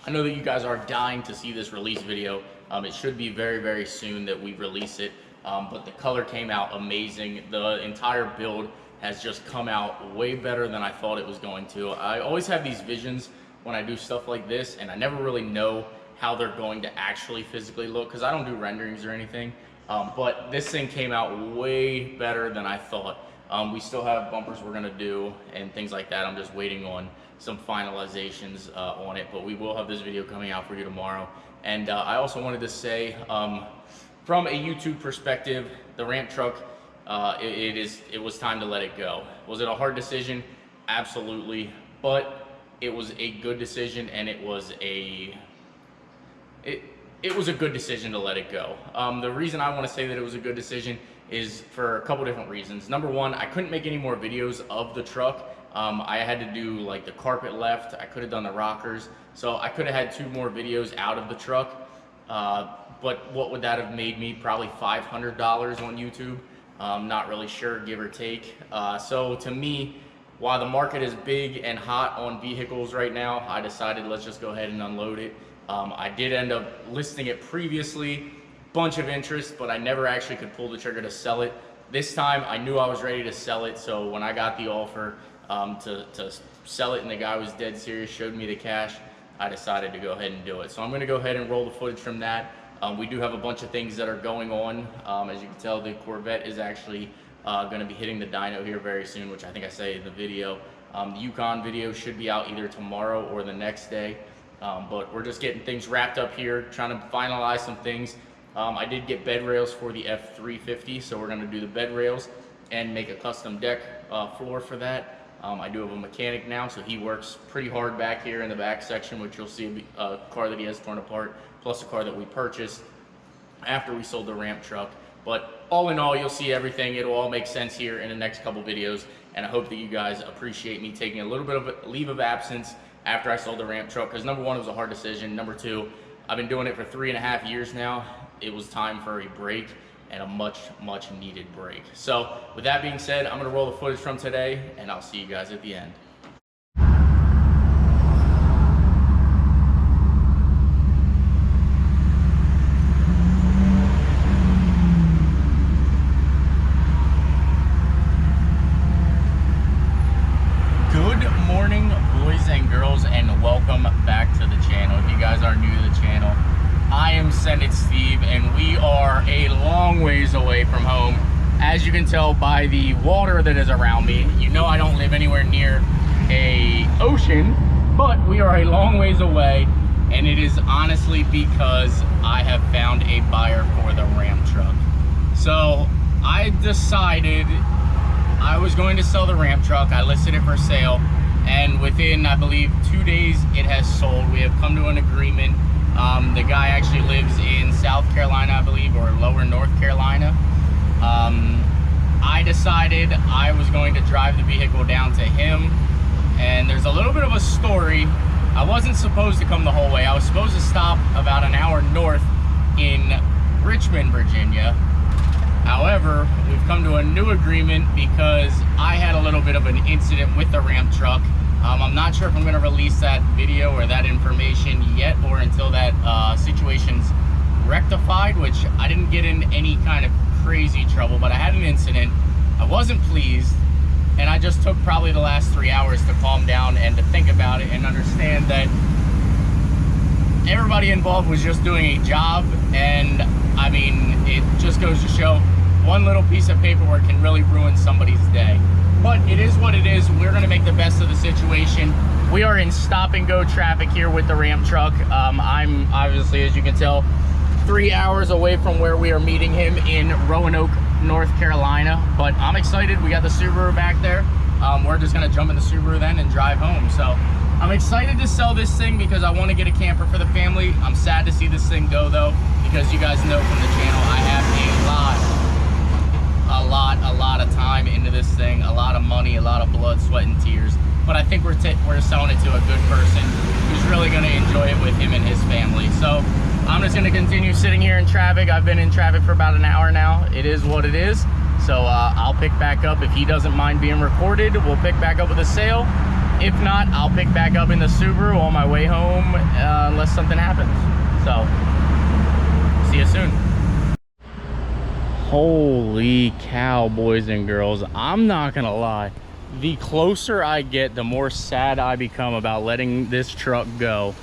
I know that you guys are dying to see this release video. It should be very, very soon that we release it. But the color came out amazing. The entire build has just come out way better than I thought it was going to. I always have these visions when I do stuff like this, and I never really know how they're going to actually physically look because I don't do renderings or anything. But this thing came out way better than I thought. We still have bumpers we're gonna do and things like that. I'm just waiting on some finalizations on it, but we will have this video coming out for you tomorrow. And I also wanted to say, from a YouTube perspective, the ramp truck, it was time to let it go. Was it a hard decision? Absolutely, but it was a good decision, and it was a good decision to let it go. The reason I want to say that it was a good decision is for a couple different reasons. Number one, I couldn't make any more videos of the truck. I had to do like the carpet left, I could have done the rockers, so I could have had 2 more videos out of the truck, but what would that have made me? Probably $500 on YouTube. Not really sure, give or take. So to me, while the market is big and hot on vehicles right now, I decided let's just go ahead and unload it. I did end up listing it previously, bunch of interest, but I never actually could pull the trigger to sell it. This time I knew I was ready to sell it, so when I got the offer to sell it and the guy was dead serious, showed me the cash, I decided to go ahead and do it. So I'm going to go ahead and roll the footage from that. We do have a bunch of things that are going on. As you can tell, the Corvette is actually going to be hitting the dyno here very soon, which I think I say in the video. The Yukon video should be out either tomorrow or the next day. But we're just getting things wrapped up here, trying to finalize some things. I did get bed rails for the F350, so we're going to do the bed rails and make a custom deck floor for that. I do have a mechanic now, so he works pretty hard back here in the back section, which you'll see a car that he has torn apart, plus a car that we purchased after we sold the ramp truck. But all in all, you'll see everything. It'll all make sense here in the next couple videos, and I hope that you guys appreciate me taking a little bit of a leave of absence after I sold the ramp truck, because number one, it was a hard decision. Number two, I've been doing it for 3.5 years now. It was time for a break, and a much needed break. So with that being said, I'm gonna roll the footage from today, and I'll see you guys at the end. Good morning, boys and girls, and welcome back to the channel. If you guys are new to the channel, I am Send It Steve, and we are a long ways away from home. As you can tell by the water that is around me, you know I don't live anywhere near a ocean, but we are a long ways away, and it is honestly because I have found a buyer for the ramp truck. So I decided I was going to sell the ramp truck. I listed it for sale, and within, I believe, 2 days, it has sold. We have come to an agreement. The guy actually lives in South Carolina, I believe, or lower North Carolina. I decided I was going to drive the vehicle down to him, and there's a little bit of a story. I wasn't supposed to come the whole way. I was supposed to stop about an hour north in Richmond, Virginia. However, we've come to a new agreement because I had a little bit of an incident with the ramp truck. I'm not sure if I'm going to release that video or that information yet, or until that situation's rectified, which I didn't get in any kind of crazy trouble, but I had an incident. I wasn't pleased, and I just took probably the last 3 hours to calm down and to think about it and understand that everybody involved was just doing a job. And I mean, it just goes to show one little piece of paperwork can really ruin somebody's day. But it is what it is. We're going to make the best of the situation. We are in stop and go traffic here with the ramp truck. I'm obviously, as you can tell, 3 hours away from where we are meeting him in Roanoke, North Carolina. But I'm excited. We got the Subaru back there. We're just going to jump in the Subaru then and drive home. So I'm excited to sell this thing because I want to get a camper for the family. I'm sad to see this thing go, though, because you guys know from the channel I have a lot of time into this thing, a lot of money, a lot of blood, sweat, and tears. But I think we're selling it to a good person who's really going to enjoy it with him and his family. So I'm just going to continue sitting here in traffic. I've been in traffic for about an hour now. It is what it is. So I'll pick back up. If he doesn't mind being recorded, we'll pick back up with a sale. If not, I'll pick back up in the Subaru on my way home unless something happens. So, see you soon. Holy cow, boys and girls. I'm not gonna lie. The closer I get, the more sad I become about letting this truck go.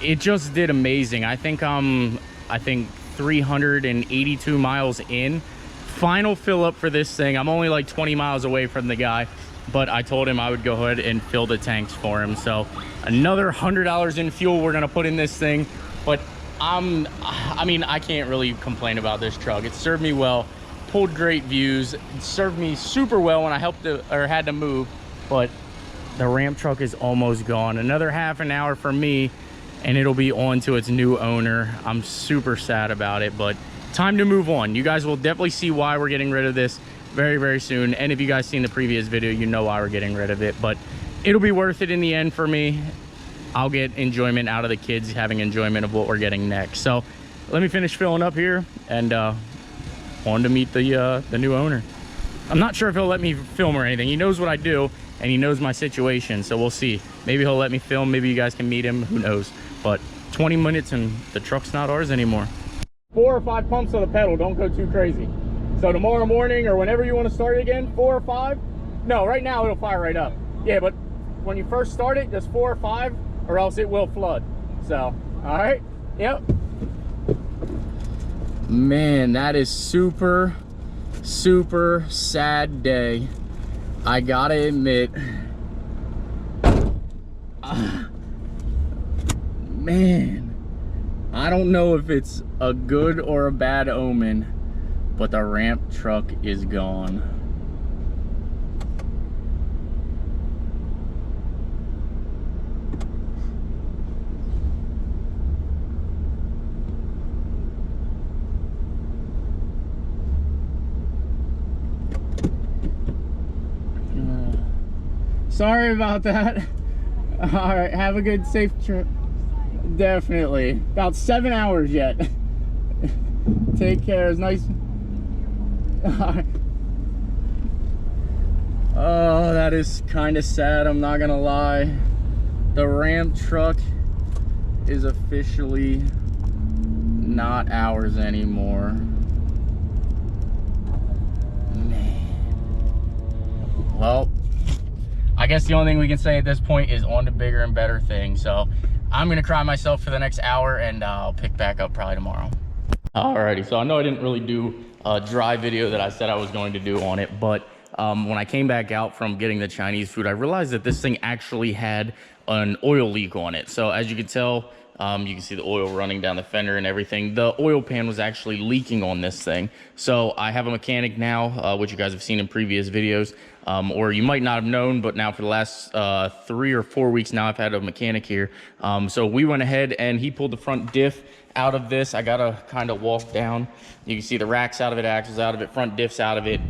It just did amazing. I think 382 miles in. Final fill up for this thing. I'm only like 20 miles away from the guy, but I told him I would go ahead and fill the tanks for him. So another $100 in fuel we're gonna put in this thing. But I mean, I can't really complain about this truck. It served me well, pulled great views. It served me super well when I had to move, but the ramp truck is almost gone. Another half an hour for me, and it'll be on to its new owner. I'm super sad about it, but time to move on. You guys will definitely see why we're getting rid of this very, very soon. And if you guys seen the previous video, you know why we're getting rid of it, but it'll be worth it in the end for me. I'll get enjoyment out of the kids having enjoyment of what we're getting next. So let me finish filling up here and on to meet the new owner. I'm not sure if he'll let me film or anything. He knows what I do and he knows my situation, so we'll see. Maybe he'll let me film, maybe you guys can meet him, who knows. But 20 minutes and the truck's not ours anymore. 4 or 5 pumps of the pedal, don't go too crazy. So tomorrow morning or whenever you want to start it again, 4 or 5. No, right now it'll fire right up. Yeah, but when you first start it, just 4 or 5 or else it will flood. So, all right, yep. Man, that is super sad day. I gotta admit, man, I don't know if it's a good or a bad omen, but the ramp truck is gone. Sorry about that. All right, have a good, safe trip. Definitely. About 7 hours yet. Take care. It's nice. Oh, that is kind of sad. I'm not gonna lie. The ramp truck is officially not ours anymore. Man. Well, I guess the only thing we can say at this point is on to bigger and better things. So I'm gonna cry myself for the next hour and I'll pick back up probably tomorrow. Alrighty, so I know I didn't really do a dry video that I said I was going to do on it, but when I came back out from getting the Chinese food, I realized that this thing actually had an oil leak on it. So as you can tell, you can see the oil running down the fender and everything. The oil pan was actually leaking on this thing. So I have a mechanic now, which you guys have seen in previous videos, or you might not have known, but now for the last 3 or 4 weeks now, I've had a mechanic here. So we went ahead and he pulled the front diff out of this. I gotta kind of walk down. You can see the racks out of it, axles out of it, front diffs out of it.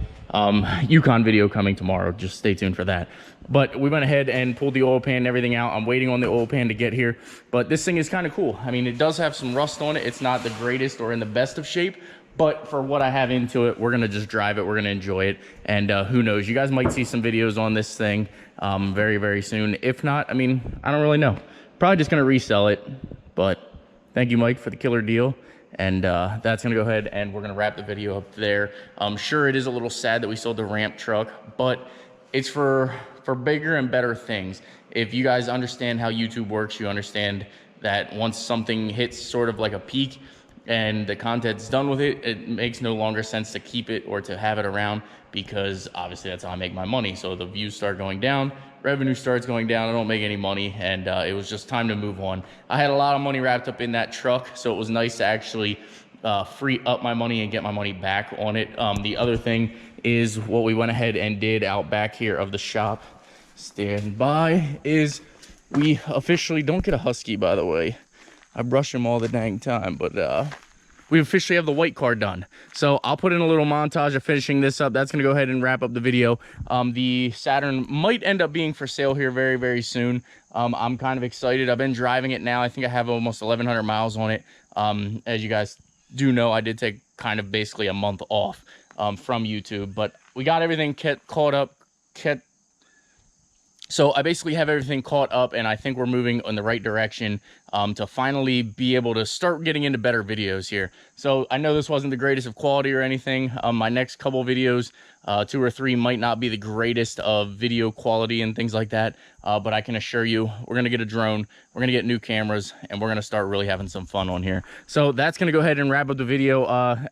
Yukon video coming tomorrow, just stay tuned for that. But we went ahead and pulled the oil pan and everything out. I'm waiting on the oil pan to get here, but this thing is kind of cool. I mean, it does have some rust on it. It's not the greatest or in the best of shape, but for what I have into it, we're gonna just drive it, we're gonna enjoy it, and who knows, you guys might see some videos on this thing very, very soon. If not, I mean, I don't really know. Probably just gonna resell it, but thank you, Mike, for the killer deal. And that's gonna go ahead and we're gonna wrap the video up there. Sure, it is a little sad that we sold the ramp truck, but it's for bigger and better things. If you guys understand how YouTube works, you understand that once something hits sort of like a peak and the content's done with it, it makes no longer sense to keep it or to have it around, because obviously that's how I make my money. So the views start going down, revenue starts going down, I don't make any money, and it was just time to move on. I had a lot of money wrapped up in that truck, so it was nice to actually free up my money and get my money back on it. The other thing is what we went ahead and did out back here of the shop, stand by, is we officially, don't get a husky by the way, I brush him all the dang time, but we officially have the white car done. So I'll put in a little montage of finishing this up. That's gonna go ahead and wrap up the video. The Saturn might end up being for sale here very, very soon. I'm kind of excited. I've been driving it now. I think I have almost 1,100 miles on it. As you guys do know, I did take kind of basically a month off from YouTube, but we got everything caught up, So I basically have everything caught up, and I think we're moving in the right direction to finally be able to start getting into better videos here. So I know this wasn't the greatest of quality or anything. My next couple videos, 2 or 3, might not be the greatest of video quality and things like that, but I can assure you we're going to get a drone, we're going to get new cameras, and we're going to start really having some fun on here. So that's going to go ahead and wrap up the video.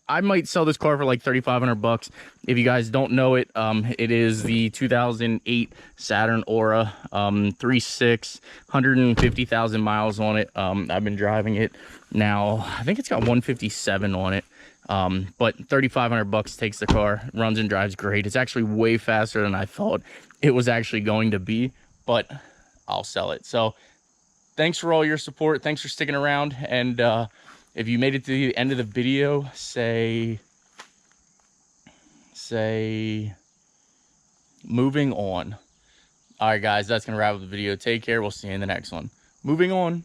I might sell this car for like $3,500. If you guys don't know it, it is the 2008 Saturn Aura, 3.6, 150,000 miles on it. I've been driving it now. I think it's got 157 on it. But $3,500 takes the car, runs and drives great. It's actually way faster than I thought it was actually going to be, but I'll sell it. So thanks for all your support. Thanks for sticking around. And if you made it to the end of the video, say moving on. All right, guys, that's gonna wrap up the video. Take care. We'll see you in the next one. Moving on.